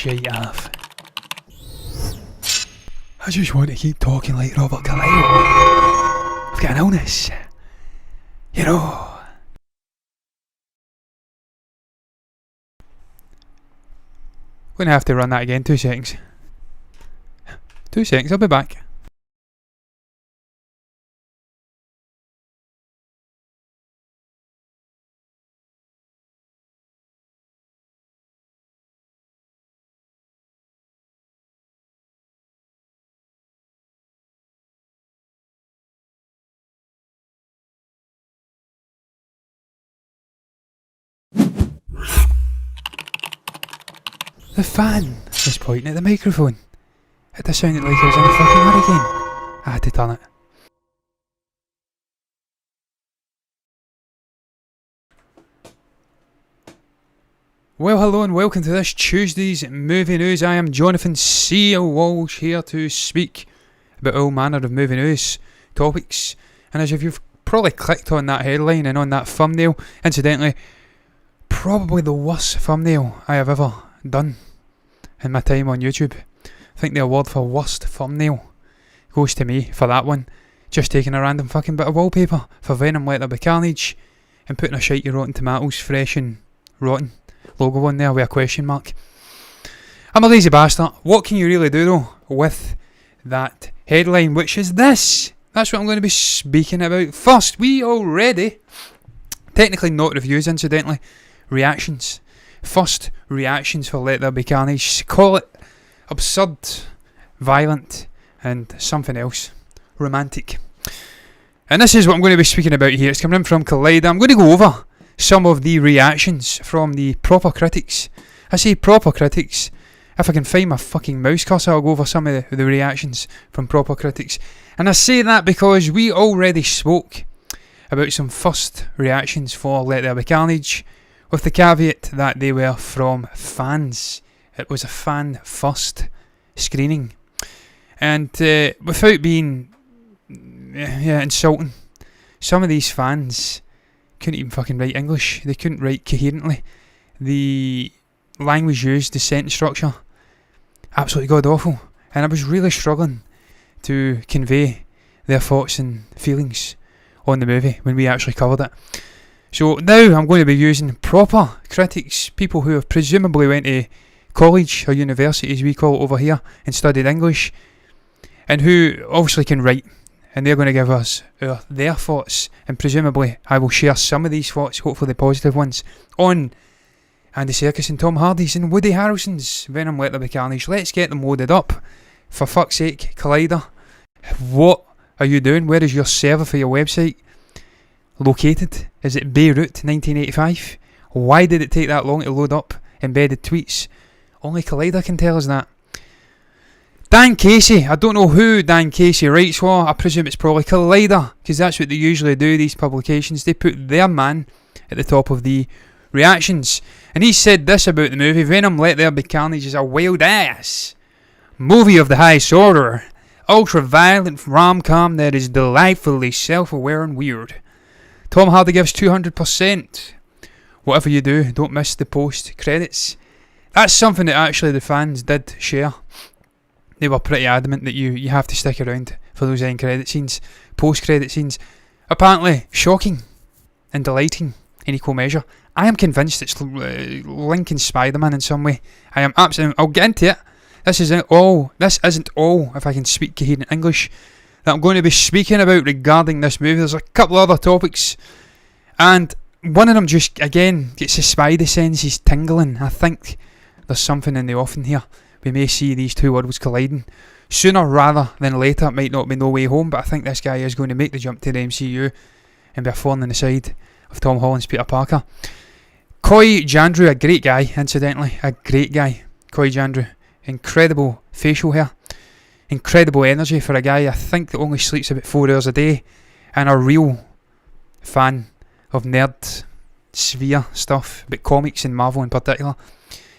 shite off. I just want to keep talking like Robert Carlyle. I've got an illness. You know. Gonna have to run that again. 2 seconds. 2 seconds, I'll be back. The fan was pointing at the microphone. It just sounded like I was in a fucking hurricane. I had to turn it. Well, hello and welcome to this Tuesday's movie news. I am Jonathan C. Walsh, here to speak about all manner of movie news topics. And as if you've probably clicked on that headline and on that thumbnail, incidentally, probably the worst thumbnail I have ever done in my time on YouTube. I think the award for worst thumbnail goes to me for that one. Just taking a random fucking bit of wallpaper for Venom Let There Be Carnage and putting a shitey Rotten Tomatoes fresh and rotten logo on there with a question mark. I'm a lazy bastard. What can you really do though with that headline, which is this? That's what I'm going to be speaking about. First, we already, technically not reviews incidentally, reactions. First reactions for Let There Be Carnage. Call it absurd, violent, and something else. Romantic. And this is what I'm going to be speaking about here. It's coming in from Collider. I'm going to go over some of the reactions from the proper critics. I say proper critics. If I can find my fucking mouse cursor, I'll go over some of the reactions from proper critics. And I say that because we already spoke about some first reactions for Let There Be Carnage, with the caveat that they were from fans. It was a fan first screening. And without being insulting, some of these fans couldn't even fucking write English. They couldn't write coherently. The language used, the sentence structure, absolutely god awful. And I was really struggling to convey their thoughts and feelings on the movie when we actually covered it. So now I'm going to be using proper critics, people who have presumably went to college or university as we call it over here and studied English, and who obviously can write, and they're going to give us their thoughts, and presumably I will share some of these thoughts, hopefully the positive ones, on Andy Serkis and Tom Hardy's and Woody Harrelson's Venom Let There Be Carnage. Let's get them loaded up. For fuck's sake, Collider, what are you doing? Where is your server for your website located? Is it Beirut 1985? Why did it take that long to load up embedded tweets? Only Collider can tell us that. Dan Casey, I don't know who Dan Casey writes for. I presume it's probably Collider, because that's what they usually do, these publications. They put their man at the top of the reactions. And he said this about the movie: Venom Let There Be Carnage is a wild ass movie of the highest order. Ultra violent rom-com that is delightfully self-aware and weird. Tom Hardy gives 200%. Whatever you do, don't miss the post-credits. That's something that actually the fans did share. They were pretty adamant that you have to stick around for those end credit scenes, post-credit scenes. Apparently, shocking and delighting in equal measure. I am convinced it's linking Spider-Man in some way. I am absolutely... I'll get into it. This isn't all, if I can speak coherent English, that I'm going to be speaking about regarding this movie. There's a couple of other topics, and one of them just, again, gets the spidey senses tingling. I think there's something in the offing here. We may see these two worlds colliding sooner rather than later. It might not be No Way Home, but I think this guy is going to make the jump to the MCU and be a thorn in the side of Tom Holland's Peter Parker. Coy Jandreau, a great guy, incidentally, a great guy. Coy Jandreau, incredible facial hair, incredible energy for a guy I think that only sleeps about 4 hours a day, and a real fan of nerd sphere stuff, but comics and Marvel in particular.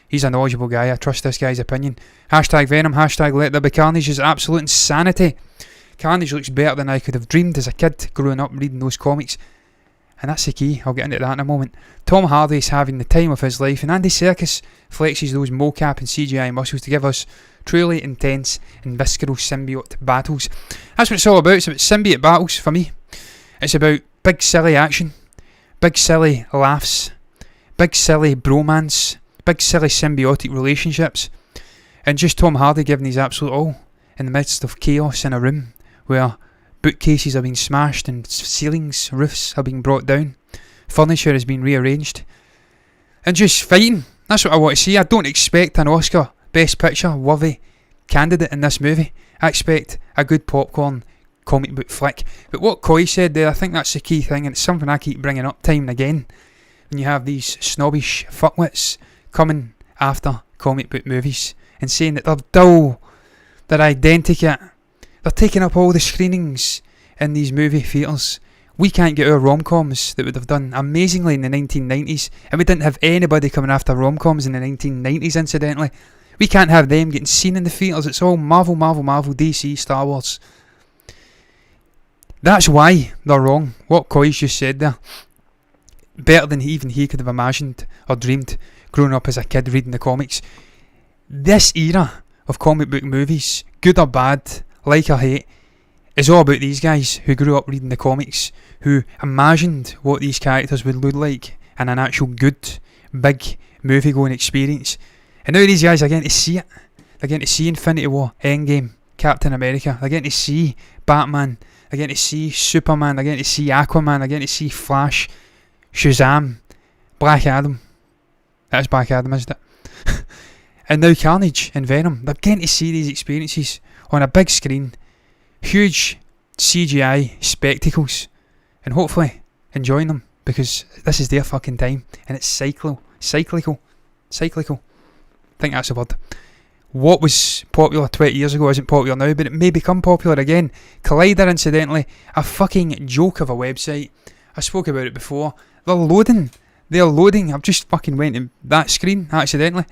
He's a knowledgeable guy. I trust this guy's opinion. Hashtag Venom, hashtag Let There Be Carnage is absolute insanity. Carnage looks better than I could have dreamed as a kid growing up reading those comics. And that's the key. I'll get into that in a moment. Tom Hardy's having the time of his life, and Andy Serkis flexes those mocap and CGI muscles to give us truly intense and visceral symbiote battles. That's what it's all about. It's about symbiote battles for me. It's about big silly action, big silly laughs, big silly bromance, big silly symbiotic relationships, and just Tom Hardy giving his absolute all in the midst of chaos in a room where bookcases are being smashed and ceilings, roofs are being brought down, furniture is being rearranged, and just fighting. That's what I want to see. I don't expect an Oscar Best Picture worthy candidate in this movie. I expect a good popcorn comic book flick. But what Coy said there, I think that's the key thing, and it's something I keep bringing up time and again. When you have these snobbish fuckwits coming after comic book movies and saying that they're dull, they're identical, they're taking up all the screenings in these movie theatres. We can't get our rom-coms that would have done amazingly in the 1990s, and we didn't have anybody coming after rom-coms in the 1990s, incidentally. We can't have them getting seen in the theatres. It's all Marvel, DC, Star Wars. That's why they're wrong. What Coy's just said there, better than even he could have imagined or dreamed growing up as a kid reading the comics. This era of comic book movies, good or bad, like or hate, is all about these guys who grew up reading the comics, who imagined what these characters would look like in an actual good, big movie-going experience. And now these guys are getting to see it. They're getting to see Infinity War, Endgame, Captain America. They're getting to see Batman. They're getting to see Superman. They're getting to see Aquaman. They're getting to see Flash, Shazam, Black Adam. That's Black Adam, isn't it? And now Carnage and Venom. They're getting to see these experiences on a big screen, huge CGI spectacles, and hopefully enjoying them, because this is their fucking time, and it's cyclical. I think that's the word. What was popular 20 years ago isn't popular now, but it may become popular again. Collider, incidentally, a fucking joke of a website. I spoke about it before. They're loading. I've just fucking went to that screen accidentally.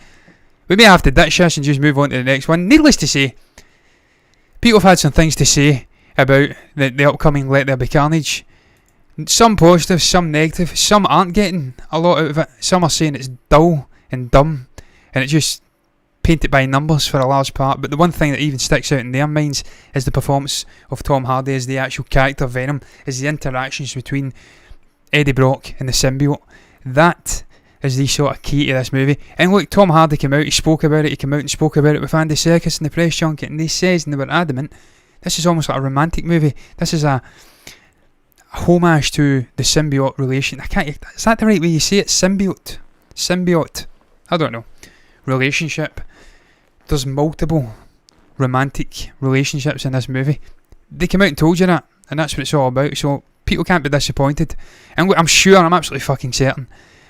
We may have to ditch this and just move on to the next one. Needless to say, people have had some things to say about the upcoming Let There Be Carnage. Some positive, some negative. Some aren't getting a lot out of it. Some are saying it's dull and dumb, and it just painted by numbers for a large part. But the one thing that even sticks out in their minds is the performance of Tom Hardy as the actual character Venom, is the interactions between Eddie Brock and the symbiote. That is the sort of key to this movie. And look, Tom Hardy came out, he spoke about it, with Andy Serkis in the press junket, and they says, and they were adamant, this is almost like a romantic movie. This is a homage to the symbiote relation. Is that the right way you say it? Symbiote. I don't know. Relationship. There's multiple romantic relationships in this movie. They came out and told you that, and that's what it's all about. So people can't be disappointed. And look, I'm absolutely fucking certain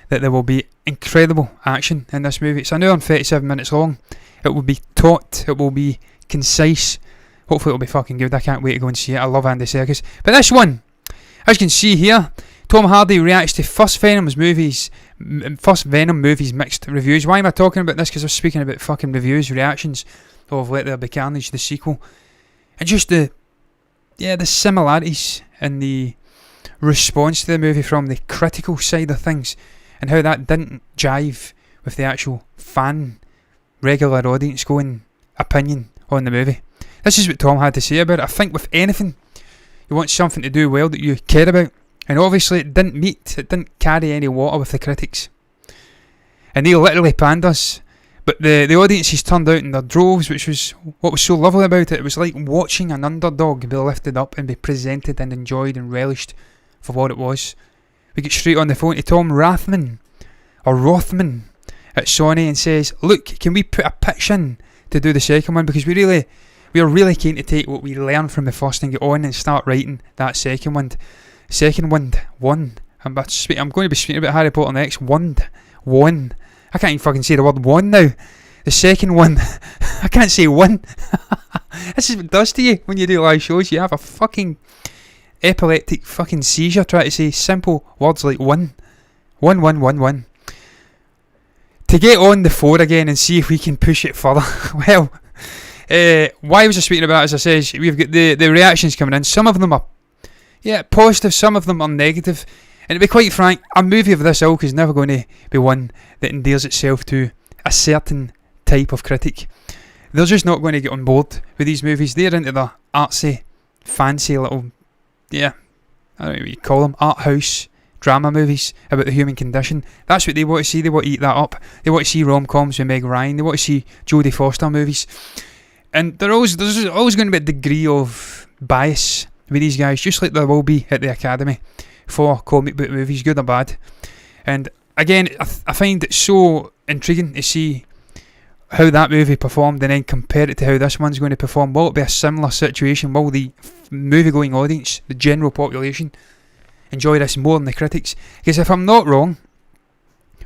that there will be incredible action in this movie. It's an hour and 37 minutes long. It will be taut. It will be concise. Hopefully it'll be fucking good. I can't wait to go and see it. I love Andy Serkis. But this one, as you can see here, Tom Hardy reacts to first Venom movies mixed reviews. Why am I talking about this? Because I was speaking about fucking reviews, reactions of Let There Be Carnage, the sequel. And just the similarities in the response to the movie from the critical side of things, and how that didn't jive with the actual fan, regular audience going opinion on the movie. This is what Tom had to say about it. I think with anything, you want something to do well that you care about, and obviously it didn't carry any water with the critics, and they literally panned us. But the audiences turned out in their droves, which was what was so lovely about it. It was like watching an underdog be lifted up and be presented and enjoyed and relished for what it was. We get straight on the phone to Tom Rothman at Sony and says, look, can we put a pitch in to do the second one, because we are really keen to take what we learned from the first and get on and start writing that second one. I'm going to be speaking about Harry Potter next. One. I can't even fucking say the word one now. The second one. I can't say one. This is what it does to you when you do live shows. You have a fucking epileptic fucking seizure trying to say simple words like one. One. To get on the phone again and see if we can push it further. Well, why was I speaking about it? As I said, we've got the reactions coming in. Some of them are positive, some of them are negative. And to be quite frank, a movie of this ilk is never going to be one that endears itself to a certain type of critic. They're just not going to get on board with these movies. They're into the artsy, fancy little, I don't know what you call them, art house drama movies about the human condition. That's what they want to see. They want to eat that up. They want to see rom-coms with Meg Ryan. They want to see Jodie Foster movies. And there's always going to be a degree of bias with these guys, just like there will be at the Academy for comic book movies, good or bad. And again, I find it so intriguing to see how that movie performed and then compare it to how this one's going to perform. Will it be a similar situation? Will the movie-going audience, the general population, enjoy this more than the critics? Because if I'm not wrong,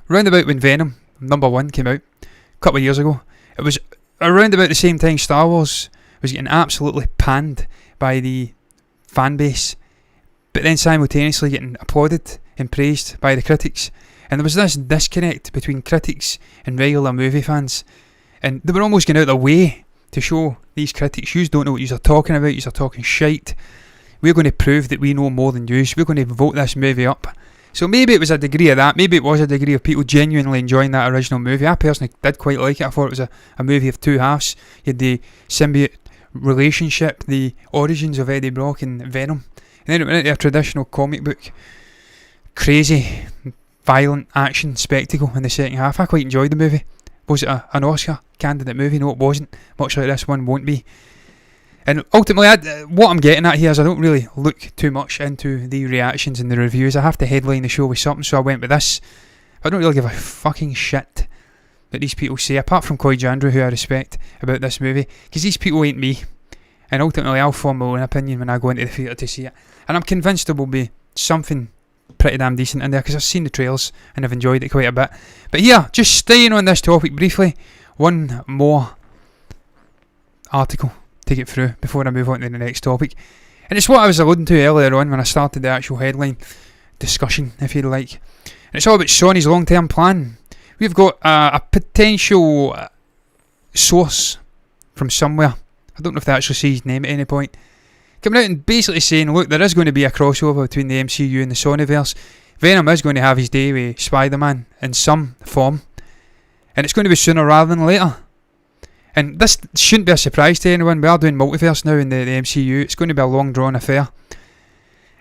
round about when Venom #1 came out a couple of years ago, it was around about the same time Star Wars was getting absolutely panned by the fan base, but then simultaneously getting applauded and praised by the critics. And there was this disconnect between critics and regular movie fans, and they were almost going out of their way to show these critics, you don't know what you're talking about, you're talking shite. We're going to prove that we know more than you. We're going to vote this movie up. So maybe it was a degree of that. Maybe it was a degree of people genuinely enjoying that original movie. I personally did quite like it. I thought it was a movie of two halves. You had the symbiote relationship, the origins of Eddie Brock and Venom. And then it went into a traditional comic book, crazy, violent action spectacle in the second half. I quite enjoyed the movie. Was it an Oscar candidate movie? No, it wasn't. Much like this one won't be. And ultimately, what I'm getting at here is I don't really look too much into the reactions and the reviews. I have to headline the show with something, so I went with this. I don't really give a fucking shit that these people say, apart from Coy Jandreau, who I respect, about this movie, because these people ain't me. And ultimately, I'll form my own opinion when I go into the theatre to see it. And I'm convinced there will be something pretty damn decent in there, because I've seen the trailers and I've enjoyed it quite a bit. But yeah, just staying on this topic briefly, one more article to get through before I move on to the next topic. And it's what I was alluding to earlier on when I started the actual headline discussion, if you like. And it's all about Sony's long-term plan. We've got a potential source from somewhere. I don't know if they actually say his name at any point. Coming out and basically saying, look, there is going to be a crossover between the MCU and the Sonyverse. Venom is going to have his day with Spider-Man in some form. And it's going to be sooner rather than later. And this shouldn't be a surprise to anyone. We are doing multiverse now in the MCU. It's going to be a long drawn affair.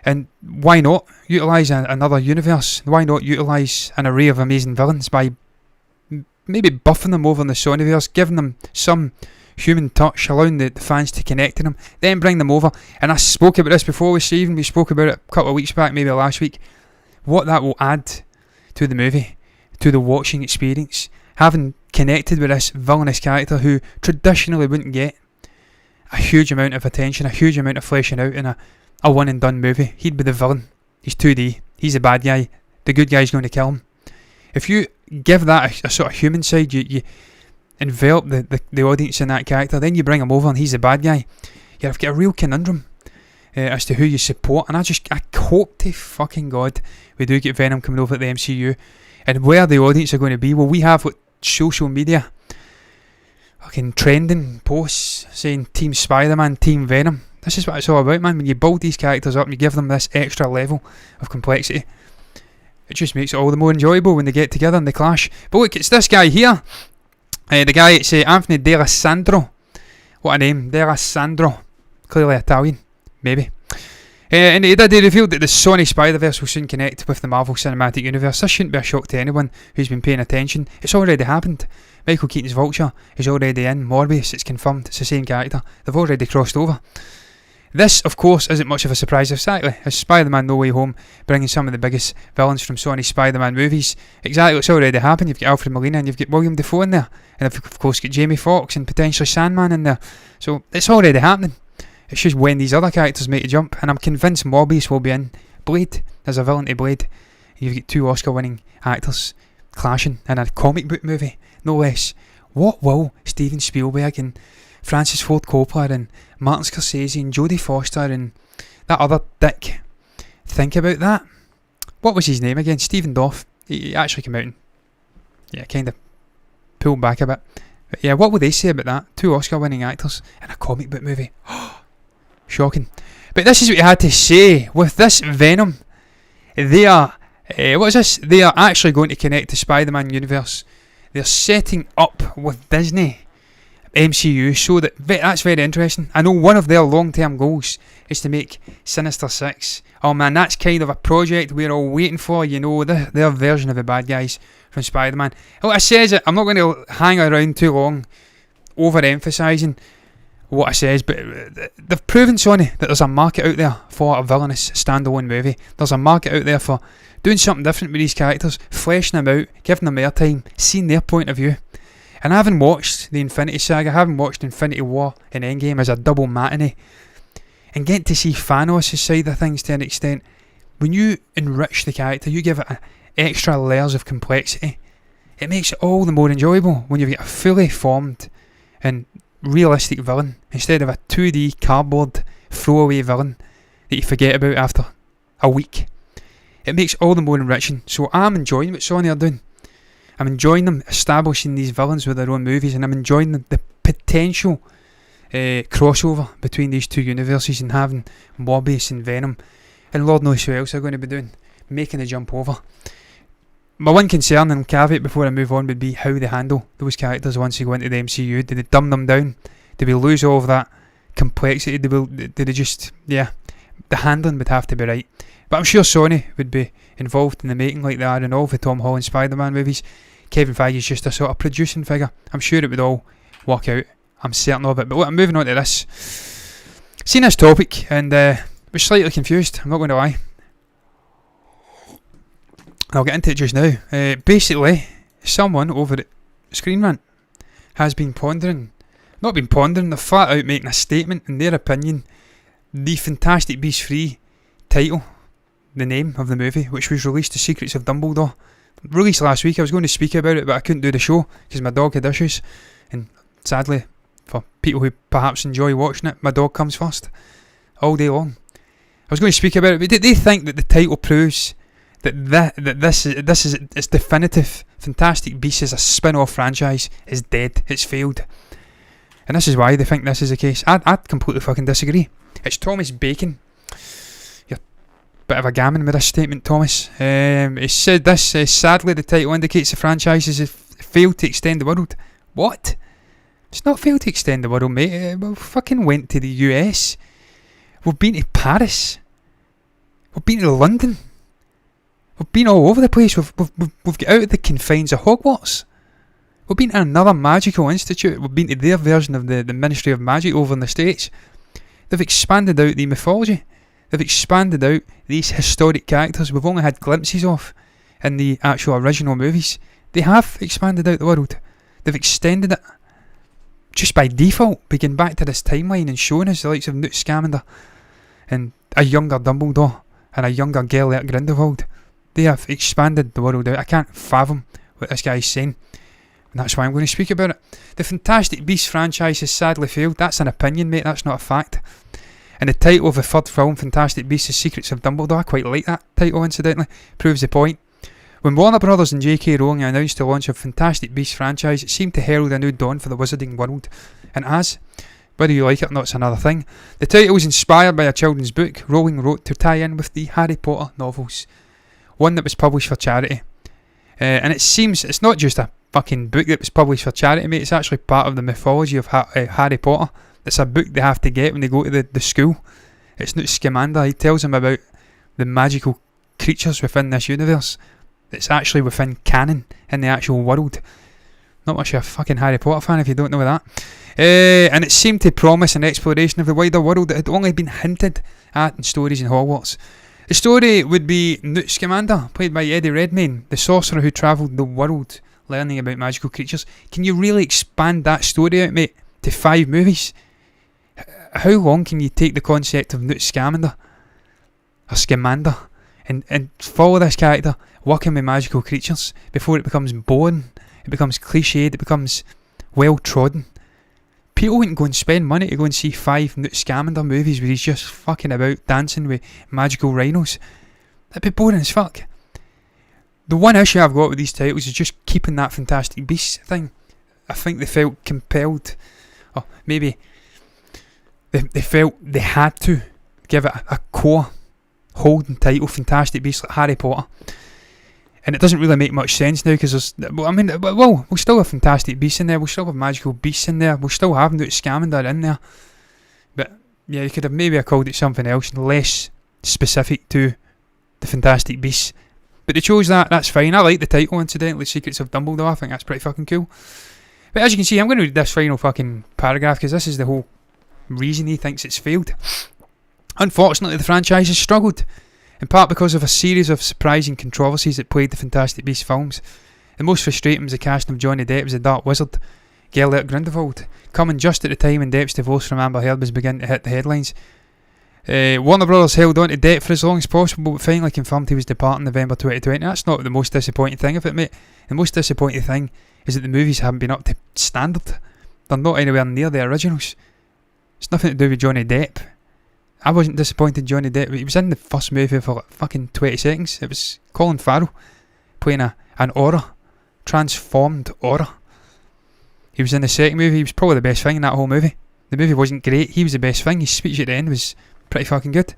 And why not utilise another universe? Why not utilise an array of amazing villains by maybe buffing them over in the Sonyverse, giving them some human touch, allowing the fans to connect to them, then bring them over. And I spoke about this before with Stephen. We spoke about it a couple of weeks back, maybe last week. What that will add to the movie, to the watching experience. Having connected with this villainous character who traditionally wouldn't get a huge amount of attention, a huge amount of fleshing out in a one and done movie. He'd be the villain. He's 2D. He's the bad guy. The good guy's going to kill him. If you give that a sort of human side, you envelop the audience in that character, then you bring him over and he's the bad guy. You've got a real conundrum as to who you support. And I hope to fucking God we do get Venom coming over at the MCU. And where the audience are going to be, well, we have what social media fucking trending posts saying Team Spider-Man, Team Venom. This is what it's all about, man. When you build these characters up and you give them this extra level of complexity, it just makes it all the more enjoyable when they get together and they clash. But look, it's this guy here, the guy, it's Anthony D'Alessandro. What a name, D'Alessandro. Clearly Italian, maybe. And he revealed that the Sony Spider-Verse will soon connect with the Marvel Cinematic Universe. This shouldn't be a shock to anyone who's been paying attention. It's already happened. Michael Keaton's Vulture is already in. Morbius, it's confirmed. It's the same character. They've already crossed over. This, of course, isn't much of a surprise exactly. As Spider-Man No Way Home, bringing some of the biggest villains from Sony's Spider-Man movies. Exactly what's already happened. You've got Alfred Molina and you've got William Dafoe in there. And of course got Jamie Foxx and potentially Sandman in there. So it's already happening. It's just when these other characters make a jump, and I'm convinced Morbius will be in. Blade, there's a villain to Blade. You've got two Oscar-winning actors clashing in a comic book movie, no less. What will Steven Spielberg and Francis Ford Coppola and Martin Scorsese and Jodie Foster and that other dick think about that? What was his name again? Stephen Dorff. He actually came out and kind of pulled back a bit. But yeah, what would they say about that? Two Oscar-winning actors in a comic book movie. Shocking. But this is what he had to say. With this Venom, they are, what is this? They are actually going to connect the Spider-Man universe. They're setting up with Disney MCU, so that's very interesting. I know one of their long-term goals is to make Sinister Six. Oh man, that's kind of a project we're all waiting for, you know, their version of the bad guys from Spider-Man. What I says it, I'm not going to hang around too long overemphasising what I says, but they've proven, Sony, that there's a market out there for a villainous standalone movie. There's a market out there for doing something different with these characters, fleshing them out, giving them airtime, seeing their point of view. And having watched the Infinity Saga, having watched Infinity War and Endgame as a double matinee, and getting to see Thanos' side of things to an extent, when you enrich the character, you give it extra layers of complexity, it makes it all the more enjoyable when you've got a fully formed and realistic villain instead of a 2D cardboard throwaway villain that you forget about after a week. It makes all the more enriching. So I'm enjoying what Sony are doing. I'm enjoying them establishing these villains with their own movies, and I'm enjoying the potential crossover between these two universes, and having Morbius and Venom and Lord knows who else they're going to be doing, making the jump over. My one concern and caveat before I move on would be how they handle those characters once they go into the MCU. Do they dumb them down? Do we lose all of that complexity? Do they just, the handling would have to be right. But I'm sure Sony would be involved in the making like they are in all the Tom Holland Spider-Man movies. Kevin Feige's just a sort of producing figure. I'm sure it would all work out. I'm certain of it. But I'm moving on to this. Seen this topic and was slightly confused, I'm not going to lie. I'll get into it just now. Basically, someone over at Screen Rant has been they're flat out making a statement in their opinion. The Fantastic Beasts 3 title, the name of the movie, which was released, The Secrets of Dumbledore, released last week. I was going to speak about it, but I couldn't do the show because my dog had issues, and sadly, for people who perhaps enjoy watching it, my dog comes first all day long. I was going to speak about it, but did they think that the title proves that this is definitive? Fantastic Beasts as a spin-off franchise is dead, it's failed, and this is why they think this is the case. I'd completely fucking disagree. It's Thomas Bacon. You're a bit of a gammon with this statement, Thomas. He said this, sadly the title indicates the franchise has failed to extend the world. What? It's not failed to extend the world, mate. We fucking went to the US. We've been to Paris. We've been to London. We've been all over the place. We've got out of the confines of Hogwarts. We've been to another magical institute. We've been to their version of the Ministry of Magic over in the States. They've expanded out the mythology. They've expanded out these historic characters we've only had glimpses of in the actual original movies. They have expanded out the world. They've extended it just by default, beginning back to this timeline and showing us the likes of Newt Scamander and a younger Dumbledore and a younger Gellert Grindelwald. They have expanded the world out. I can't fathom what this guy's saying, and that's why I'm going to speak about it. The Fantastic Beasts franchise has sadly failed. That's an opinion, mate, that's not a fact. And the title of the third film, Fantastic Beasts: The Secrets of Dumbledore, I quite like that title incidentally, proves the point. When Warner Brothers and J.K. Rowling announced the launch of Fantastic Beasts franchise, it seemed to herald a new dawn for the wizarding world. And as, whether you like it or not, it's another thing. The title was inspired by a children's book Rowling wrote to tie in with the Harry Potter novels, one that was published for charity. And it seems it's not just a fucking book that was published for charity, mate. It's actually part of the mythology of Harry Potter. It's a book they have to get when they go to the school. It's Newt Scamander. He tells them about the magical creatures within this universe. It's actually within canon in the actual world. Not much of a fucking Harry Potter fan if you don't know that. And it seemed to promise an exploration of the wider world that had only been hinted at in stories in Hogwarts. The story would be Newt Scamander, played by Eddie Redmayne, the sorcerer who travelled the world learning about magical creatures. Can you really expand that story out, mate, to 5 movies? How long can you take the concept of Newt Scamander, or Scamander, and follow this character working with magical creatures before it becomes boring, it becomes cliched, it becomes well trodden? People wouldn't go and spend money to go and see 5 Newt Scamander movies where he's just fucking about dancing with magical rhinos. That'd be boring as fuck. The one issue I've got with these titles is just keeping that Fantastic Beasts thing. I think they felt compelled, or maybe they felt they had to give it a core holding title Fantastic Beasts like Harry Potter. And it doesn't really make much sense now because we'll still have Fantastic Beasts in there, we'll still have Magical Beasts in there, we'll still have Newt Scamander in there. But yeah, you could have maybe called it something else, less specific to the Fantastic Beasts. But they chose that, that's fine. I like the title, incidentally, Secrets of Dumbledore. I think that's pretty fucking cool. But as you can see, I'm going to read this final fucking paragraph because this is the whole reason he thinks it's failed. Unfortunately, the franchise has struggled, in part because of a series of surprising controversies that plagued the Fantastic Beasts films. The most frustrating was the casting of Johnny Depp as the Dark Wizard, Gellert Grindelwald, coming just at the time when Depp's divorce from Amber Heard was beginning to hit the headlines. Warner Brothers held on to Depp for as long as possible, but finally confirmed he was departing November 2020. That's not the most disappointing thing of it, mate. The most disappointing thing is that the movies haven't been up to standard. They're not anywhere near the originals. It's nothing to do with Johnny Depp. I wasn't disappointed in Johnny Depp. He was in the first movie for like fucking 20 seconds. It was Colin Farrell playing an aura, transformed aura. He was in the second movie. He was probably the best thing in that whole movie. The movie wasn't great. He was the best thing. His speech at the end was pretty fucking good.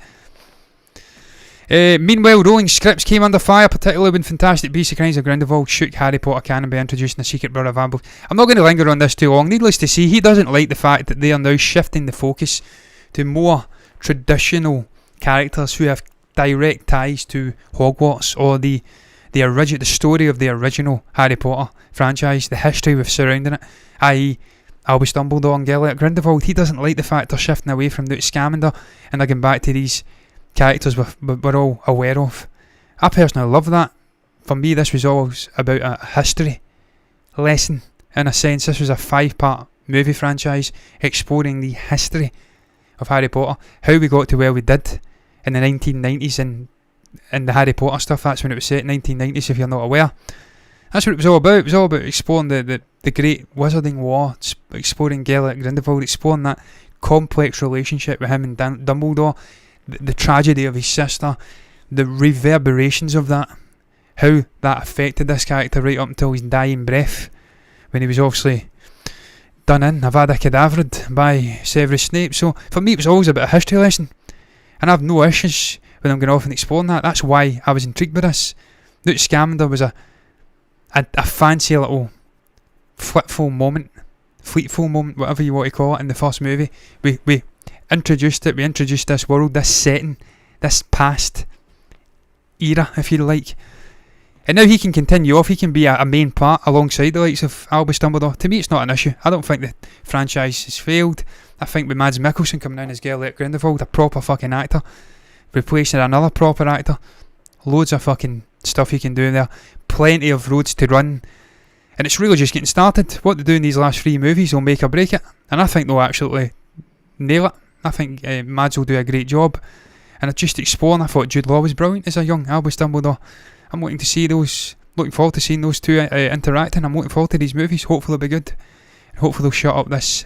Meanwhile, rolling scripts came under fire, particularly when Fantastic Beasts: The Crimes of Grindelwald shook Harry Potter canon by introducing the secret brother of Ambledore. I'm not going to linger on this too long. Needless to say, he doesn't like the fact that they are now shifting the focus to more traditional characters who have direct ties to Hogwarts or the story of the original Harry Potter franchise, the history with surrounding it, i.e. Albus Dumbledore and Gellert Grindelwald. He doesn't like the fact they're shifting away from Newt Scamander and they're going back to these characters we're all aware of. I personally love that. For me, this was always about a history lesson. In a sense, this was a 5-part movie franchise exploring the history of Harry Potter, how we got to where we did in the 1990s and the Harry Potter stuff. That's when it was set, 1990s, if you're not aware. That's what it was all about. It was all about exploring the great wizarding war, exploring Gellert Grindelwald, exploring that complex relationship with him and Dumbledore, the tragedy of his sister, the reverberations of that, how that affected this character right up until his dying breath, when he was obviously done in, Avada Kedavra by Severus Snape. So for me, it was always a bit of a history lesson, and I have no issues with them going off and exploring that. That's why I was intrigued by this. Newt Scamander was a fancy little fleetful moment, whatever you want to call it, in the first movie. We introduced this world, this setting, this past era, if you like. And now he can continue off, he can be a main part alongside the likes of Albus Dumbledore. To me, it's not an issue. I don't think the franchise has failed. I think with Mads Mikkelsen coming in as Gellert Grindelwald, a proper fucking actor, replacing another proper actor, loads of fucking stuff he can do there, plenty of roads to run, and it's really just getting started. What they do in these last 3 movies will make or break it, and I think they'll absolutely nail it. I think Mads will do a great job, and just exploring, I thought Jude Law was brilliant as a young Albus Dumbledore. I'm looking forward to seeing those two interacting. I'm looking forward to these movies. Hopefully they'll be good, and hopefully they'll shut up this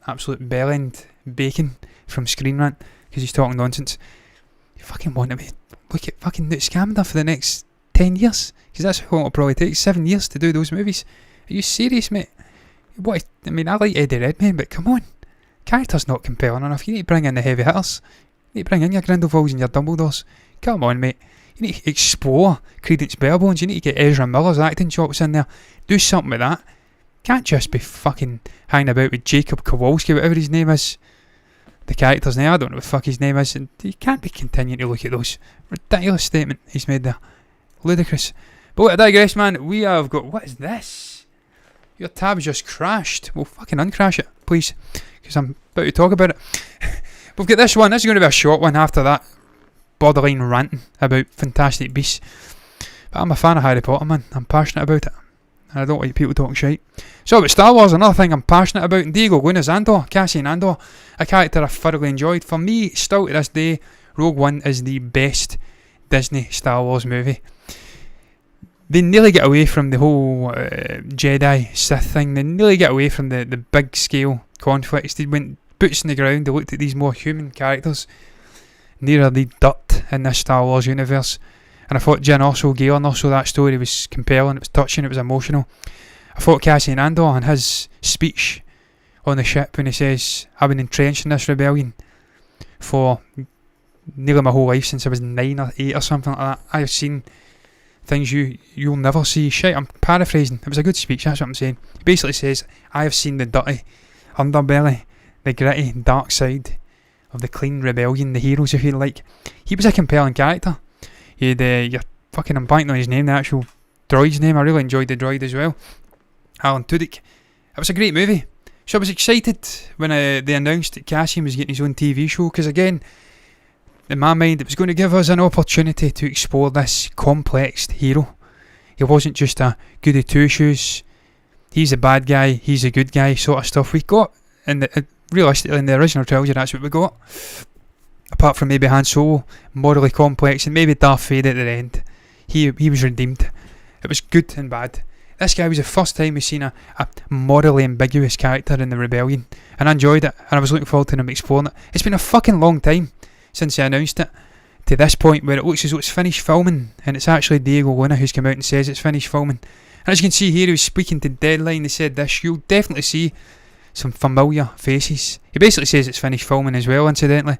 absolute bellend bacon from Screen Rant because he's talking nonsense. You fucking want to be look at fucking Newt Scamander for the next 10 years, because that's how long it'll probably take, 7 years to do those movies. Are you serious, mate? What? I mean, I like Eddie Redmayne, but come on, character's not compelling enough. You need to bring in the heavy hitters. You need to bring in your Grindelwalds and your Dumbledores. Come on, mate. You need to explore Credence Barebones. You need to get Ezra Miller's acting chops in there. Do something with that. Can't just be fucking hanging about with Jacob Kowalski, whatever his name is. The character's name, I don't know what the fuck his name is, and you can't be continuing to look at those. Ridiculous statement he's made there. Ludicrous. But I digress, man. We have got... What is this? Your tab's just crashed. Well, fucking uncrash it, please, because I'm about to talk about it. We've got this one. This is going to be a short one after that borderline ranting about Fantastic Beasts. But I'm a fan of Harry Potter, man. I'm passionate about it, and I don't like people talking shite. So about Star Wars, another thing I'm passionate about. And Diego Luna's Andor, Cassian Andor, a character I thoroughly enjoyed. For me, still to this day, Rogue One is the best Disney Star Wars movie. They nearly get away from the whole Jedi Sith thing. They nearly get away from the big scale conflicts. They went boots in the ground. They looked at these more human characters. Nearer the dirt in this Star Wars universe. And I thought Jyn Erso, Galen Erso, that story was compelling, it was touching, it was emotional. I thought Cassian Andor and his speech on the ship when he says, I've been entrenched in this rebellion for nearly my whole life since I was 9 or 8 or something like that. I have seen things you'll never see. Shit, I'm paraphrasing. It was a good speech, that's what I'm saying. He basically says, I have seen the dirty underbelly, the gritty dark side of the clean rebellion, the heroes, if you like. He was a compelling character. He had, I'm blanking on his name, the actual droid's name. I really enjoyed the droid as well, Alan Tudyk. It was a great movie. So I was excited when they announced that Cassian was getting his own TV show, because again, in my mind, it was going to give us an opportunity to explore this complex hero. He wasn't just a goody two-shoes, he's a bad guy, he's a good guy sort of stuff. We got, realistically, in the original trilogy, that's what we got. Apart from maybe Han Solo, morally complex, and maybe Darth Vader at the end. He was redeemed. It was good and bad. This guy was the first time we've seen a morally ambiguous character in the rebellion, and I enjoyed it, and I was looking forward to him exploring it. It's been a fucking long time since they announced it, to this point where it looks as though it's finished filming, and it's actually Diego Luna who's come out and says it's finished filming. And as you can see here, he was speaking to Deadline. They said this, you'll definitely see some familiar faces. He basically says it's finished filming as well, incidentally.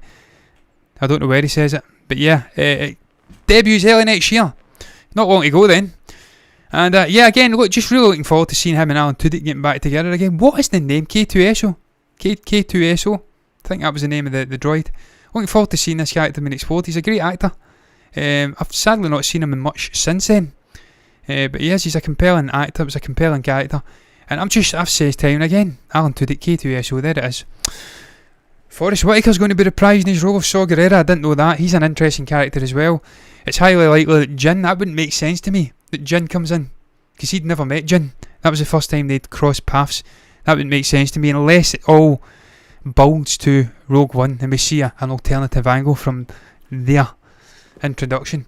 I don't know where he says it, but yeah, it debuts early next year. Not long to go then. And again, look, just really looking forward to seeing him and Alan Tudyk getting back together again. What is the name? K2SO? K2SO? I think that was the name of the droid. Looking forward to seeing this character being explored. He's a great actor. I've sadly not seen him in much since then. But he's a compelling actor. It was a compelling character. And I've said his time again. Alan Tudyk, K2SO, there it is. Forrest Whitaker's going to be reprising his role of Saw Gerrera. I didn't know that. He's an interesting character as well. It's highly likely that Jin, that wouldn't make sense to me, that Jin comes in, because he'd never met Jin. That was the first time they'd crossed paths. That wouldn't make sense to me unless it all builds to Rogue One and we see an alternative angle from their introduction.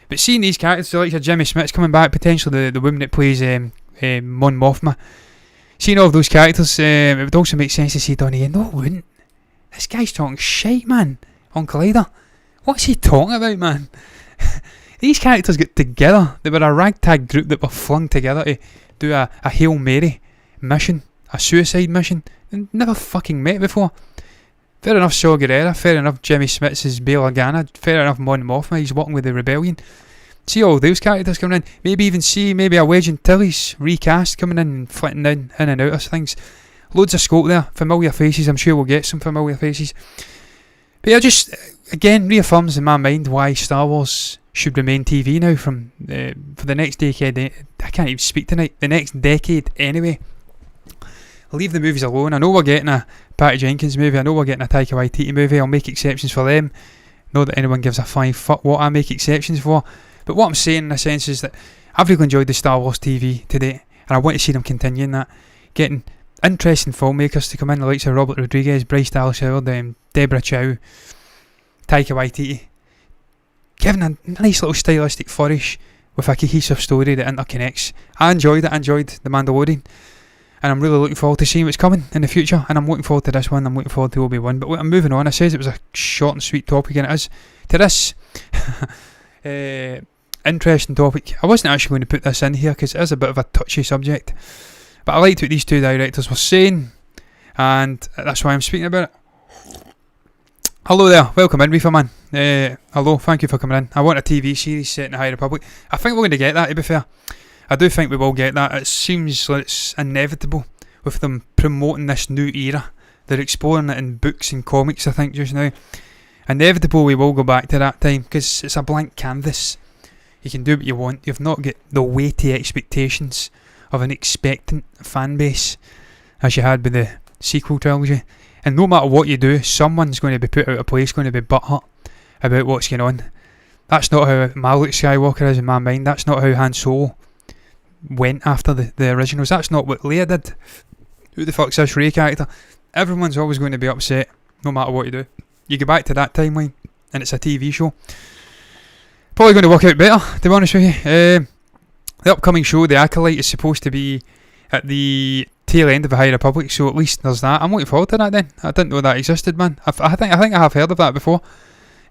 But seeing these characters like Jimmy Smith's coming back, potentially the woman that plays Mon Mothma, seeing all of those characters, it would also make sense to see Donnie Yen. No, it wouldn't. This guy's talking shite, man, on Collider. What's he talking about, man? These characters got together. They were a ragtag group that were flung together to do a Hail Mary mission, a suicide mission, and never fucking met before. Fair enough, Saw Gerrera. Fair enough, Jimmy Smits is Bail Organa. Fair enough, Mon Mothma, he's working with the rebellion. See all those characters coming in. Maybe even see a Wedge Antilles recast coming in and flitting in and out of things. Loads of scope there. Familiar faces. I'm sure we'll get some familiar faces. But yeah, just again reaffirms in my mind why Star Wars should remain TV now for the next decade. I can't even speak tonight. The next decade anyway. Leave the movies alone. I know we're getting a Patty Jenkins movie. I know we're getting a Taika Waititi movie. I'll make exceptions for them. Not that anyone gives a flying fuck what I make exceptions for. But what I'm saying in a sense is that I've really enjoyed the Star Wars TV today, and I want to see them continuing that. Getting interesting filmmakers to come in, the likes of Robert Rodriguez, Bryce Dallas Howard, Deborah Chow, Taika Waititi, giving a nice little stylistic flourish with a cohesive story that interconnects. I enjoyed it. I enjoyed The Mandalorian, and I'm really looking forward to seeing what's coming in the future, and I'm looking forward to this one. I'm looking forward to Obi-Wan. But I'm moving on. I says it was a short and sweet topic, and it is. To this interesting topic, I wasn't actually going to put this in here because it is a bit of a touchy subject, but I liked what these two directors were saying, and that's why I'm speaking about it. Hello there, welcome in, Reefer Man. Hello, thank you for coming in. I want a TV series set in the High Republic. I think we're going to get that, to be fair. I do think we will get that. It seems like it's inevitable with them promoting this new era. They're exploring it in books and comics, I think, just now. Inevitable we will go back to that time, because it's a blank canvas. You can do what you want. You've not got the weighty expectations of an expectant fan base as you had with the sequel trilogy. And no matter what you do, someone's going to be put out of place, going to be butthurt about what's going on. That's not how my Luke Skywalker is in my mind. That's not how Han Solo went after the originals. That's not what Leia did. Who the fuck's this Rey character? Everyone's always going to be upset no matter what you do. You go back to that timeline and it's a TV show. Probably going to work out better, to be honest with you. The upcoming show, The Acolyte, is supposed to be at the tail end of the High Republic, so at least there's that. I'm looking forward to that then. I didn't know that existed, man. I think I have heard of that before.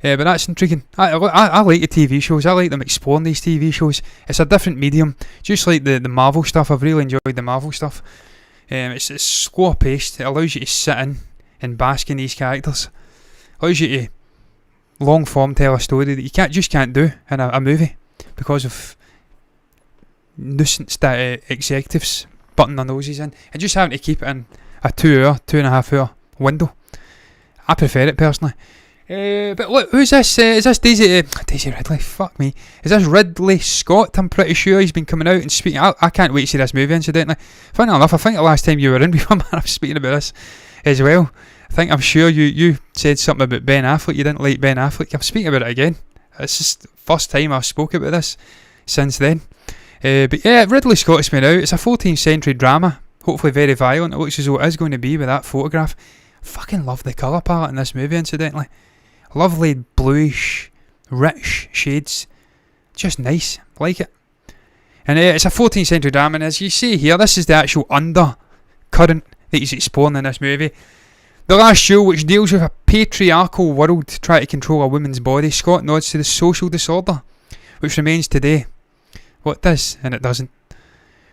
But that's intriguing. I like the TV shows. I like them exploring these TV shows. It's a different medium, just like the Marvel stuff. I've really enjoyed the Marvel stuff. It's slower paced. It allows you to sit in and bask in these characters. Allows you to long form tell a story that you can't do in a movie because of nuisance that executives button their noses in, and just having to keep it in a 2.5 hour window. I prefer it personally. But look, who's this? Is this Daisy Ridley? Fuck me. Is this Ridley Scott? I'm pretty sure he's been coming out and speaking. I can't wait to see this movie, incidentally. Funny enough, I think the last time you were in before, man, I was speaking about this as well. I'm sure you said something about Ben Affleck. You didn't like Ben Affleck. I'm speaking about it again. It's just the first time I've spoke about this since then. But yeah, Ridley Scott's been out. It's a 14th century drama, hopefully very violent. It looks as though it is going to be with that photograph. Fucking love the colour palette in this movie, incidentally. Lovely bluish, rich shades. Just nice. Like it. And it's a 14th century drama, and as you see here, this is the actual undercurrent that he's exploring in this movie. The Last Duel, which deals with a patriarchal world trying to control a woman's body. Scott nods to the social disorder which remains today. Well, it does, and it doesn't.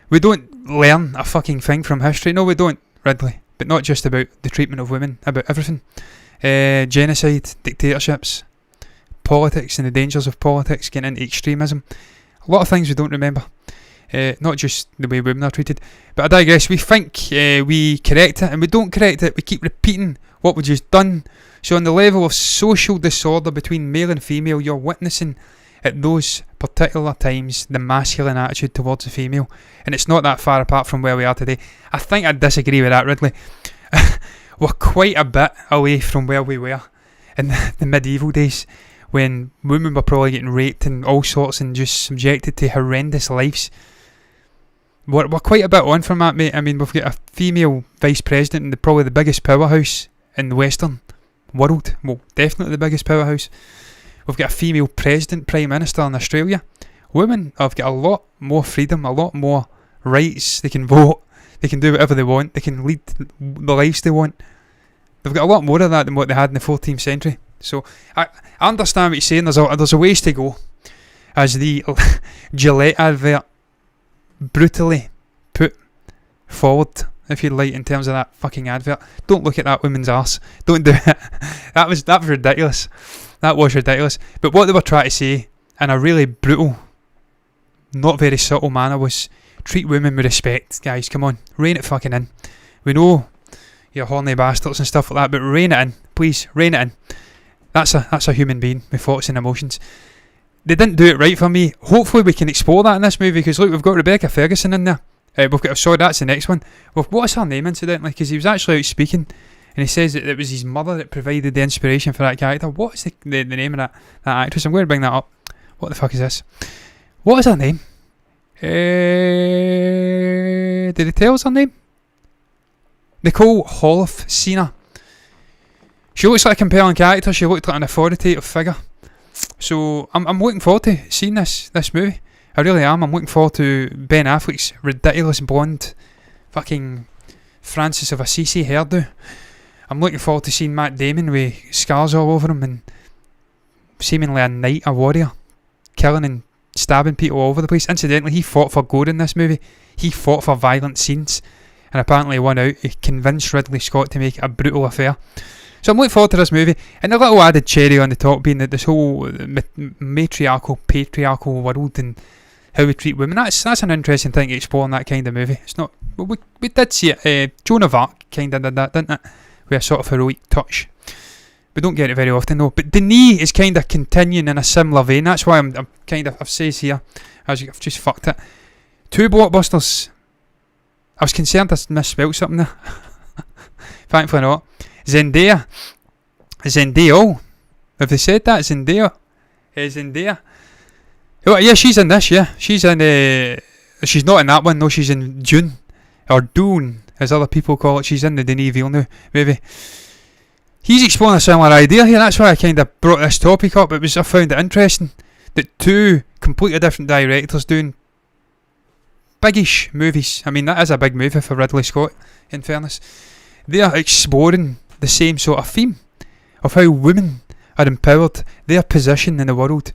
We don't learn a fucking thing from history. No, we don't, Ridley. But not just about the treatment of women, about everything. Genocide, dictatorships, politics and the dangers of politics, getting into extremism. A lot of things we don't remember. Not just the way women are treated. But I digress. We think we correct it, and we don't correct it. We keep repeating what we've just done. So on the level of social disorder between male and female, you're witnessing at those particular times the masculine attitude towards the female, and it's not that far apart from where we are today. I think I disagree with that, Ridley. We're quite a bit away from where we were in the medieval days, when women were probably getting raped and all sorts and just subjected to horrendous lives. We're quite a bit on from that, mate. I mean, we've got a female vice president in probably the biggest powerhouse in the Western world. Well, definitely the biggest powerhouse. We've got a female president, prime minister in Australia. Women have got a lot more freedom, a lot more rights. They can vote, they can do whatever they want, they can lead the lives they want. They've got a lot more of that than what they had in the 14th century. So I understand what you're saying. There's a ways to go, as the Gillette advert brutally put forward, if you like, in terms of that fucking advert. Don't look at that woman's arse. Don't do it. That was ridiculous. That was ridiculous. But what they were trying to say in a really brutal, not very subtle manner was treat women with respect, guys. Come on, rein it fucking in. We know you're horny bastards and stuff like that, but rein it in, please. Rein it in. That's a human being with thoughts and emotions. They didn't do it right for me. Hopefully we can explore that in this movie, because look, we've got Rebecca Ferguson in there. We've got, sorry, that's the next one. Well, what's her name, incidentally? Because he was actually out speaking, and he says that it was his mother that provided the inspiration for that character. What is the name of that actress? I'm going to bring that up. What the fuck is this? What is her name? Did he tell us her name? Nicole Holofcener. She looks like a compelling character. She looked like an authoritative figure. So I'm looking forward to seeing this movie. I really am. I'm looking forward to Ben Affleck's ridiculous blonde fucking Francis of Assisi hairdo. I'm looking forward to seeing Matt Damon with scars all over him and seemingly a knight, a warrior, killing and stabbing people all over the place. Incidentally, he fought for gore in this movie. He fought for violent scenes, and apparently won out. He convinced Ridley Scott to make it a brutal affair. So I'm looking forward to this movie, and a little added cherry on the top being that this whole matriarchal, patriarchal world and how we treat women. That's an interesting thing to explore in that kind of movie. It's not. Well, we did see it. Joan of Arc kind of did that, didn't it? With a sort of heroic touch. We don't get it very often though. But Denis is kind of continuing in a similar vein. That's why I'm kind of, I've says here, I've just fucked it. 2 blockbusters. I was concerned I misspelled something there. Thankfully not. Zendaya. Oh, have they said that? Zendaya. Oh, yeah, she's in this, yeah. She's in, she's not in that one, no, she's in Dune. Or Dune, as other people call it. She's in the Denis Villeneuve movie. He's exploring a similar idea here. That's why I kind of brought this topic up. I found it interesting that 2 completely different directors doing biggish movies. I mean, that is a big movie for Ridley Scott, in fairness. They are exploring the same sort of theme of how women are empowered, their position in the world,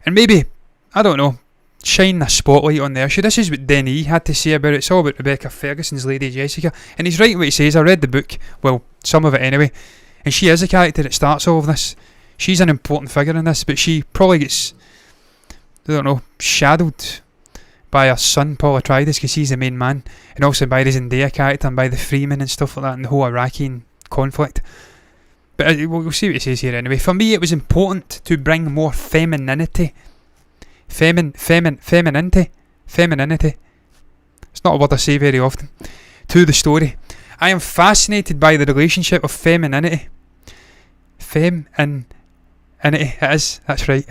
and maybe, I don't know, shine a spotlight on the issue. This is what Denis had to say about it. It's all about Rebecca Ferguson's Lady Jessica, and he's right what he says. I read the book, well, some of it anyway, and she is a character that starts all of this. she's an important figure in this, but she probably gets, I don't know, shadowed by her son Paul Atreides because he's the main man, and also by the Zendaya character and by the Freeman and stuff like that, and the whole Iraqi conflict. But we'll see what it says here anyway. For me, it was important to bring more femininity. Femininity. It's not a word I say very often. To the story. I am fascinated by the relationship of femininity. Femininity, it is, that's right.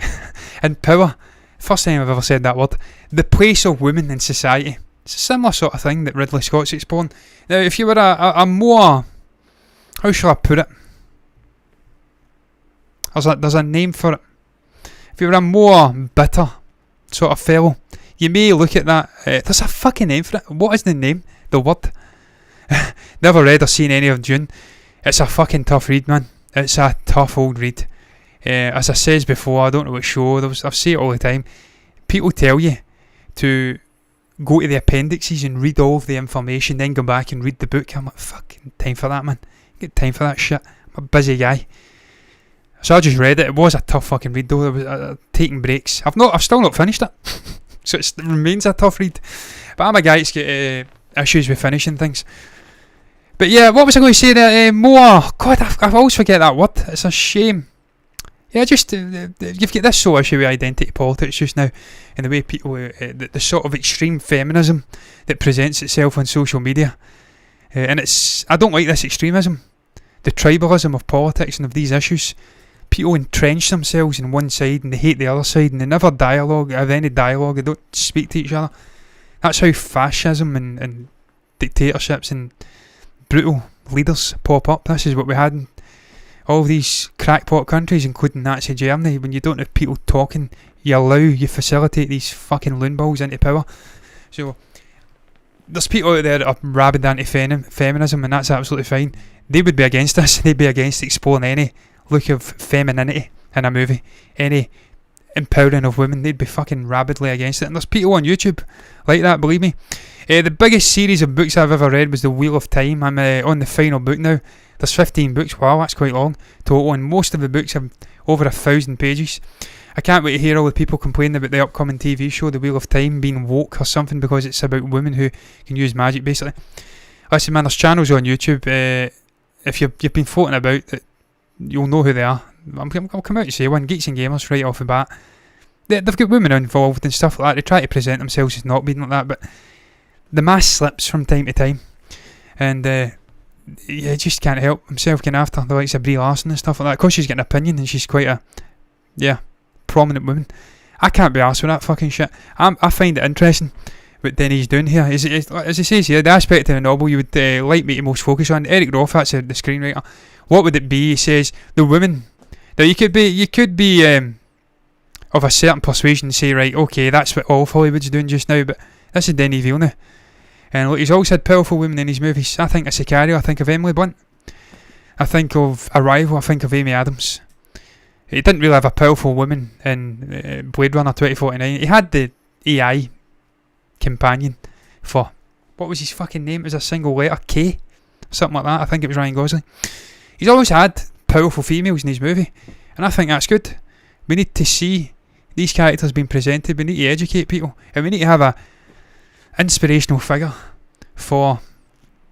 And power. First time I've ever said that word. The place of women in society. It's a similar sort of thing that Ridley Scott's exploring. Now, if you were a more, how shall I put it? There's a name for it. If you were a more bitter sort of fellow, you may look at that. There's a fucking name for it. What is the name? The word? Never read or seen any of Dune. It's a fucking tough read, man. It's a tough old read. As I says before, I don't know what show. I say it all the time. People tell you to go to the appendices and read all of the information, then go back and read the book. I'm like, fucking time for that, man. Get time for that shit. I'm a busy guy. So I just read it. It was a tough fucking read though. I was taking breaks. I've still not finished it. So it remains a tough read. But I'm a guy that's got issues with finishing things. But yeah, what was I going to say there? More. God, I always forget that word. It's a shame. Yeah, just you've got this sort of issue with identity politics just now, and the way people, the sort of extreme feminism that presents itself on social media, and I don't like this extremism, the tribalism of politics and of these issues. People entrench themselves in one side and they hate the other side, and they never have any dialogue. They don't speak to each other. That's how fascism and dictatorships and brutal leaders pop up. This is what we had in all of these crackpot countries, including Nazi Germany. When you don't have people talking, you facilitate these fucking loon balls into power. So there's people out there that are rabid anti-feminism, and that's absolutely fine. They would be against this. They'd be against exploring any look of femininity in a movie, any empowering of women. They'd be fucking rabidly against it. And there's people on YouTube like that, believe me. The biggest series of books I've ever read was The Wheel of Time. I'm on the final book now. There's 15 books. Wow, that's quite long total, and most of the books have over 1,000 pages. I can't wait to hear all the people complaining about the upcoming TV show The Wheel of Time being woke or something because it's about women who can use magic, basically. Listen, man, there's channels on YouTube. If you've been floating about, you'll know who they are. I'll come out and say one. Geeks and Gamers, right off the bat. They've got women involved and stuff like that. They try to present themselves as not being like that, but the mask slips from time to time, and you just can't help himself getting after the likes of Brie Larson and stuff like that. Of course, she's got an opinion and she's quite a prominent woman. I can't be arsed with that fucking shit. I find it interesting what Denis doing here. As he says here, the aspect of the novel you would like me to most focus on. Eric Roth, that's the screenwriter. What would it be? He says the women. Now you could be of a certain persuasion and say, right, okay, that's what all of Hollywood's doing just now, but this is Denis Villeneuve. And look, he's always had powerful women in his movies. I think of Sicario, I think of Emily Blunt. I think of Arrival, I think of Amy Adams. He didn't really have a powerful woman in Blade Runner 2049. He had the AI companion for, what was his fucking name? It was a single letter, K? Something like that. I think it was Ryan Gosling. He's always had powerful females in his movie, and I think that's good. We need to see these characters being presented. We need to educate people, and we need to have a inspirational figure for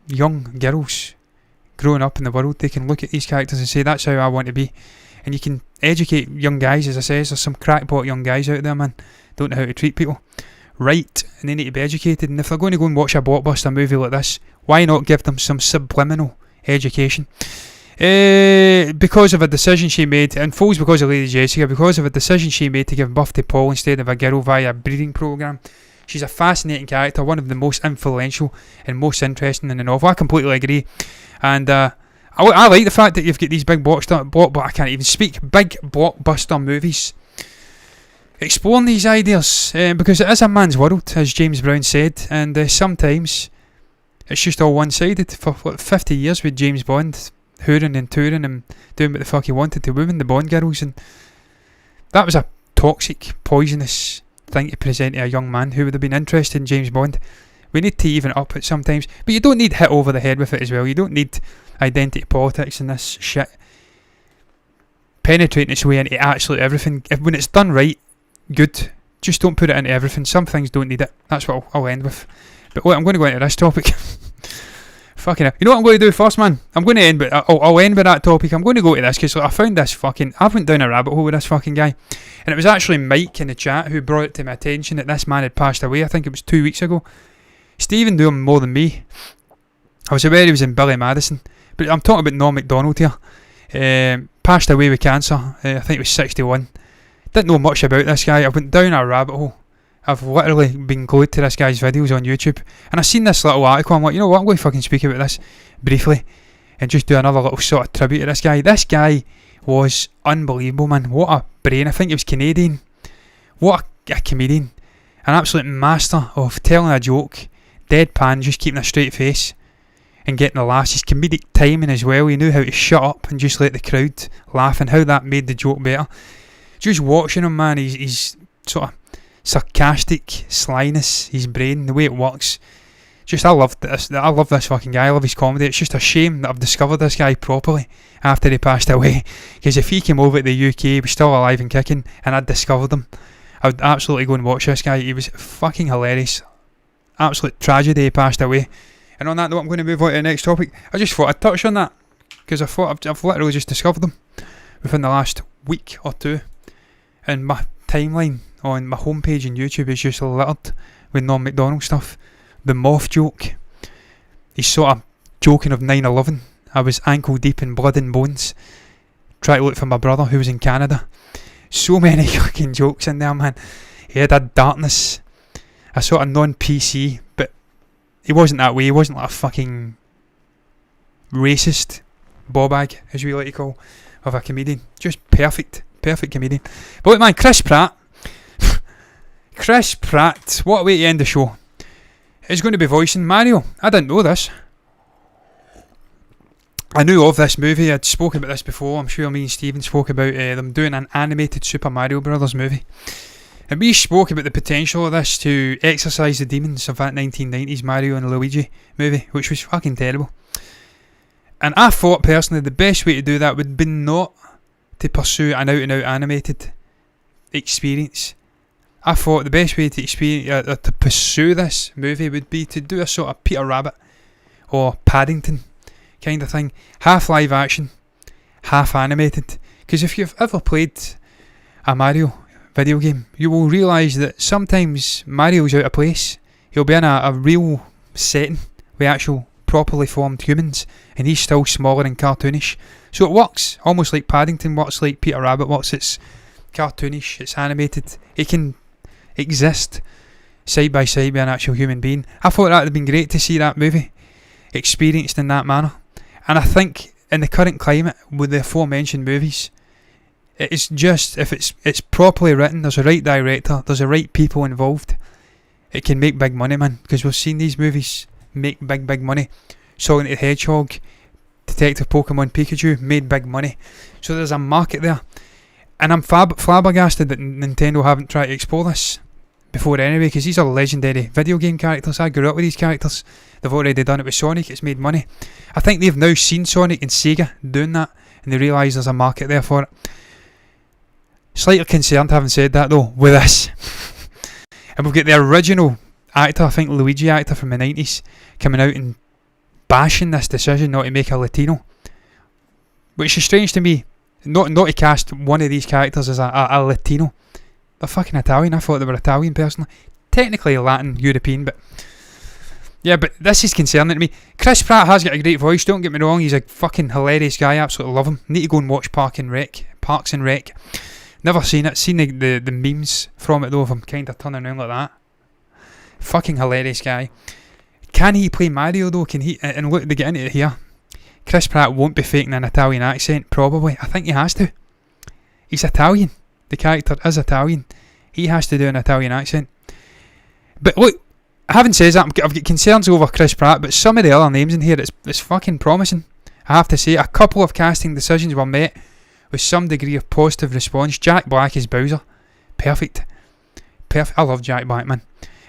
young girls growing up in the world. They can look at these characters and say, that's how I want to be. And you can educate young guys. As I say, there's some crackpot young guys out there, man, don't know how to treat people right, and they need to be educated. And if they're going to go and watch a blockbuster movie like this, why not give them some subliminal education? Because of a decision she made, and falls because of Lady Jessica, because of a decision she made to give birth to Paul instead of a girl via a breeding programme. She's a fascinating character, one of the most influential and most interesting in the novel. I completely agree. And I like the fact that you've got these big I can't even speak, big blockbuster movies exploring these ideas, because it is a man's world, as James Brown said, and sometimes it's just all one-sided. For 50 years with James Bond hooring and touring and doing what the fuck he wanted to women, the Bond girls, and that was a toxic, poisonous thing to present to a young man who would have been interested in James Bond. We need to even up it sometimes, but you don't need hit over the head with it as well. You don't need identity politics and this shit. penetrating its way into absolutely everything. When it's done right, good. Just don't put it into everything. Some things don't need it. That's what I'll end with. But wait, I'm going to go into this topic. Fucking hell. You know what I'm going to do first, man? I'm going to end, but I'll end with that topic. I'm going to go to this because I found this I went down a rabbit hole with this fucking guy. And it was actually Mike in the chat who brought it to my attention that this man had passed away. I think it was 2 weeks ago. Stephen knew him more than me. I was aware he was in Billy Madison. But I'm talking about Norm MacDonald here. Passed away with cancer. I think it was 61. Didn't know much about this guy. I went down a rabbit hole. I've literally been glued to this guy's videos on YouTube, and I seen this little article. I'm like, you know what, I'm going to fucking speak about this briefly and just do another little sort of tribute to this guy. This guy was unbelievable, man. What a brain. I think he was Canadian. What a comedian. An absolute master of telling a joke, deadpan, just keeping a straight face and getting a laugh. His comedic timing as well. He knew how to shut up and just let the crowd laugh, and how that made the joke better. Just watching him, man, he's sort of sarcastic slyness, his brain, the way it works. Just I love this fucking guy. I love his comedy. It's just a shame that I've discovered this guy properly after he passed away, because if he came over to the UK, he was still alive and kicking, and I'd discovered him, I would absolutely go and watch this guy. He was fucking hilarious. Absolute tragedy he passed away. And on that note, I'm going to move on to the next topic. I just thought I'd touch on that because I thought I've literally just discovered them within the last week or two, and my timeline on my homepage on YouTube is just littered with Norm MacDonald stuff. The Moth Joke. He's sort of joking of 9/11. I was ankle deep in blood and bones, trying to look for my brother who was in Canada. So many fucking jokes in there, man. He had a darkness, a sort of non-PC, but he wasn't that way. He wasn't like a fucking racist ball-bag, as we like to call, of a comedian. Just perfect comedian. But look, man, Chris Pratt, what a way to end the show. He's going to be voicing Mario. I didn't know this. I knew of this movie. I'd spoken about this before. I'm sure me and Stephen spoke about them doing an animated Super Mario Brothers movie. And we spoke about the potential of this to exorcise the demons of that 1990s Mario and Luigi movie, which was fucking terrible. And I thought personally the best way to do that would be not to pursue an out-and-out animated experience. I thought the best way to pursue this movie would be to do a sort of Peter Rabbit or Paddington kind of thing. Half live action, half animated. Because if you've ever played a Mario video game, you will realise that sometimes Mario's out of place. He'll be in a real setting with actual properly formed humans, and he's still smaller and cartoonish. So it works, almost like Paddington works, like Peter Rabbit works. It's cartoonish, it's animated. It can exist side by side with an actual human being. I thought that would have been great to see that movie experienced in that manner. And I think in the current climate with the aforementioned movies, it's just, if it's properly written, there's a right director, there's the right people involved, it can make big money, man. Because we've seen these movies make big money. Sonic the Hedgehog, Detective Pokemon Pikachu made big money. So there's a market there. And I'm flabbergasted that Nintendo haven't tried to explore this before anyway, because these are legendary video game characters. I grew up with these characters. They've already done it with Sonic. It's made money. I think they've now seen Sonic and Sega doing that, and they realise there's a market there for it. Slightly concerned, having said that though, with this. And we've got the original actor, I think Luigi actor from the 90s, coming out and bashing this decision not to make a Latino, which is strange to me. Not to cast one of these characters as a Latino. They're fucking Italian. I thought they were Italian personally. Technically Latin, European, but yeah, but this is concerning to me. Chris Pratt has got a great voice, don't get me wrong. He's a fucking hilarious guy. I absolutely love him. Need to go and watch Parks and Rec. Never seen it. Seen the memes from it though, of him kind of turning around like that. Fucking hilarious guy. Can he play Mario though? Can he? And look, they get into it here. Chris Pratt won't be faking an Italian accent, probably. I think he has to. He's Italian. The character is Italian. He has to do an Italian accent. But look, having said that, I've got concerns over Chris Pratt, but some of the other names in here, it's fucking promising. I have to say, a couple of casting decisions were met with some degree of positive response. Jack Black is Bowser. Perfect. I love Jack Black, man.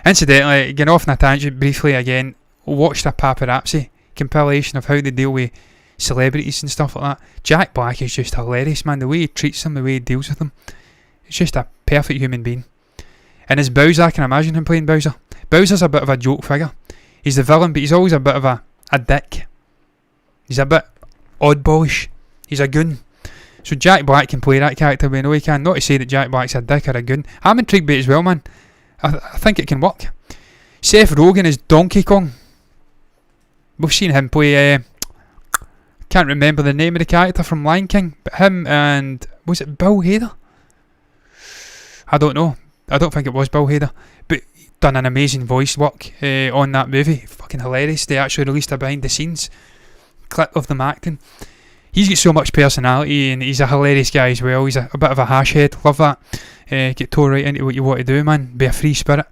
Incidentally, getting off on a tangent briefly again, watched a paparazzi compilation of how they deal with celebrities and stuff like that. Jack Black is just hilarious, man. The way he treats them, the way he deals with them. It's just a perfect human being. And as Bowser, I can imagine him playing Bowser. Bowser's a bit of a joke figure. He's the villain, but he's always a bit of a dick. He's a bit oddballish. He's a goon. So Jack Black can play that character, we know he can. Not to say that Jack Black's a dick or a goon. I'm intrigued by it as well, man. I think it can work. Seth Rogen is Donkey Kong. We've seen him play... can't remember the name of the character from Lion King, but him and... was it Bill Hader? I don't know. I don't think it was Bill Hader. But done an amazing voice work on that movie. Fucking hilarious. They actually released a behind the scenes clip of them acting. He's got so much personality, and he's a hilarious guy as well. He's a bit of a hash head. Love that. Get tore right into what you want to do, man. Be a free spirit.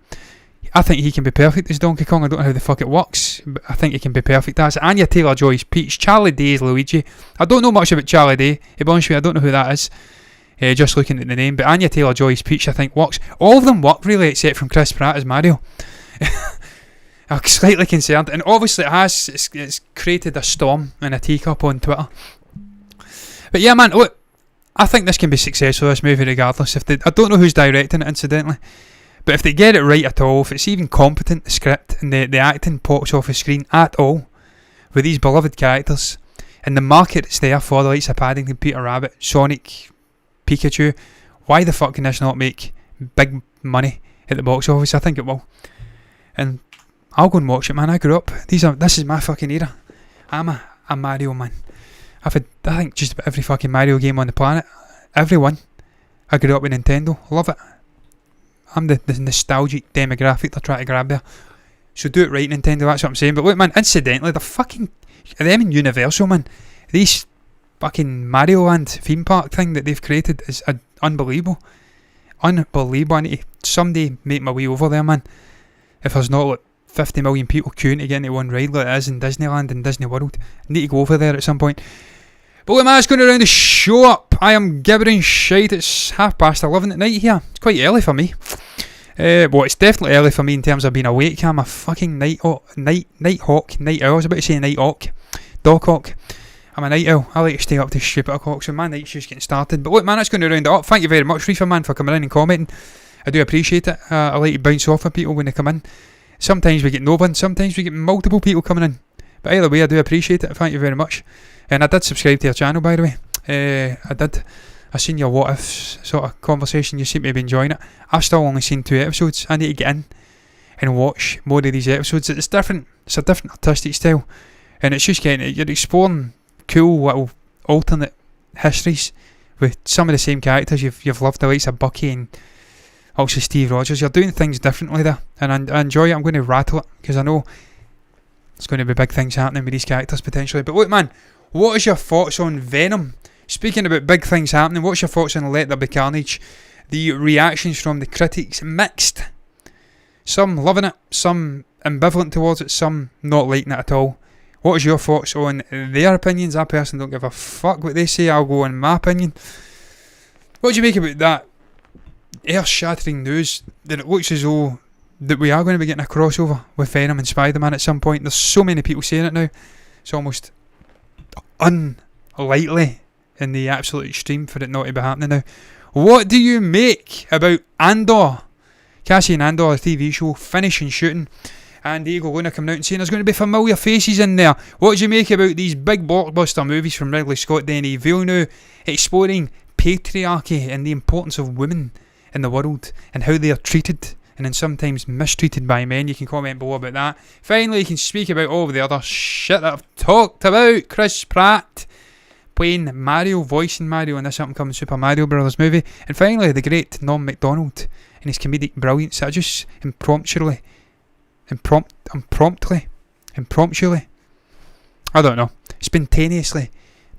I think he can be perfect as Donkey Kong. I don't know how the fuck it works, but I think he can be perfect as. Anya Taylor-Joy is Peach. Charlie Day is Luigi. I don't know much about Charlie Day. To be honest with you, I don't know who that is. Just looking at the name, but Anya Taylor-Joy is Peach, I think, works. All of them work, really, except from Chris Pratt as Mario. I'm slightly concerned, and obviously it's created a storm in a teacup on Twitter. But yeah, man, look, I think this can be successful, this movie, regardless. I don't know who's directing it, incidentally, but if they get it right at all, if it's even competent, the script and the acting pops off the screen at all, with these beloved characters, and the market is there for the likes of Paddington, Peter Rabbit, Sonic, Pikachu, why the fuck can this not make big money at the box office? I think it will, and I'll go and watch it, man. I grew up. This is my fucking era. I'm a Mario man. I've had, I think, just about every fucking Mario game on the planet. Every one. I grew up with Nintendo. Love it. I'm the nostalgic demographic they're trying to grab there. So do it right, Nintendo. That's what I'm saying. But look, man, incidentally, them in Universal, man, these fucking Mario Land theme park thing that they've created is unbelievable. Unbelievable. I need to someday make my way over there, man. If there's not like 50 million people queuing to get into one ride like it is in Disneyland and Disney World, I need to go over there at some point. But look, man, it's going to round the show up. I am gibbering shite. It's 11:30 at night here. It's quite early for me. Well, it's definitely early for me in terms of being awake. I'm a fucking night owl. I was about to say night hawk. Dog hawk. I'm a night owl. I like to stay up to stupid o'clock, so my night's just getting started. But look, man, that's going to round it up. Thank you very much, Reefer, man, for coming in and commenting. I do appreciate it. I like to bounce off of people when they come in. Sometimes we get no one, sometimes we get multiple people coming in. But either way, I do appreciate it. Thank you very much. And I did subscribe to your channel, by the way. I did. I seen your what ifs sort of conversation. You seem to be enjoying it. I've still only seen 2 episodes. I need to get in and watch more of these episodes. It's different. It's a different artistic style. And it's just getting, you're exploring cool little alternate histories with some of the same characters you've loved, the likes of Bucky and also Steve Rogers. You're doing things differently there, and I enjoy it. I'm going to rattle it because I know there's going to be big things happening with these characters potentially. But look, man, what is your thoughts on Venom? Speaking about big things happening, what's your thoughts on Let There Be Carnage? The reactions from the critics, mixed. Some loving it, some ambivalent towards it, some not liking it at all. What is your thoughts on their opinions? I personally don't give a fuck what they say. I'll go on my opinion. What do you make about that earth-shattering news that it looks as though that we are going to be getting a crossover with Venom and Spider-Man at some point? There's so many people saying it now. It's almost unlikely in the absolute extreme for it not to be happening now. What do you make about Andor? Cassian Andor, the TV show, finishing shooting, and Diego Luna coming out and saying there's going to be familiar faces in there. What do you make about these big blockbuster movies from Ridley Scott, Denis Villeneuve, exploring patriarchy and the importance of women in the world and how they are treated and then sometimes mistreated by men? You can comment below about that. Finally, you can speak about all of the other shit that I've talked about. Chris Pratt playing Mario, voicing Mario in this up-and-coming Super Mario Brothers movie. And finally, the great Norm Macdonald and his comedic brilliance. I just impromptually, I don't know, spontaneously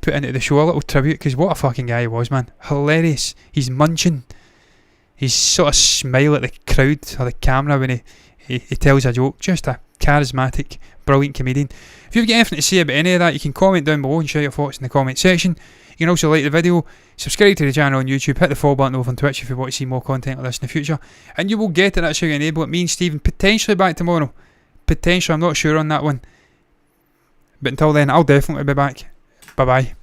put into the show a little tribute, because what a fucking guy he was, man. Hilarious. He's munching. He's sort of smile at the crowd or the camera when he tells a joke. Just a charismatic, brilliant comedian. If you've got anything to say about any of that, you can comment down below and share your thoughts in the comment section. You can also like the video, subscribe to the channel on YouTube, hit the follow button over on Twitch if you want to see more content like this in the future, and you will get it. That's how you enable it. Me and Stephen potentially back tomorrow. Potentially, I'm not sure on that one. But until then, I'll definitely be back. Bye bye.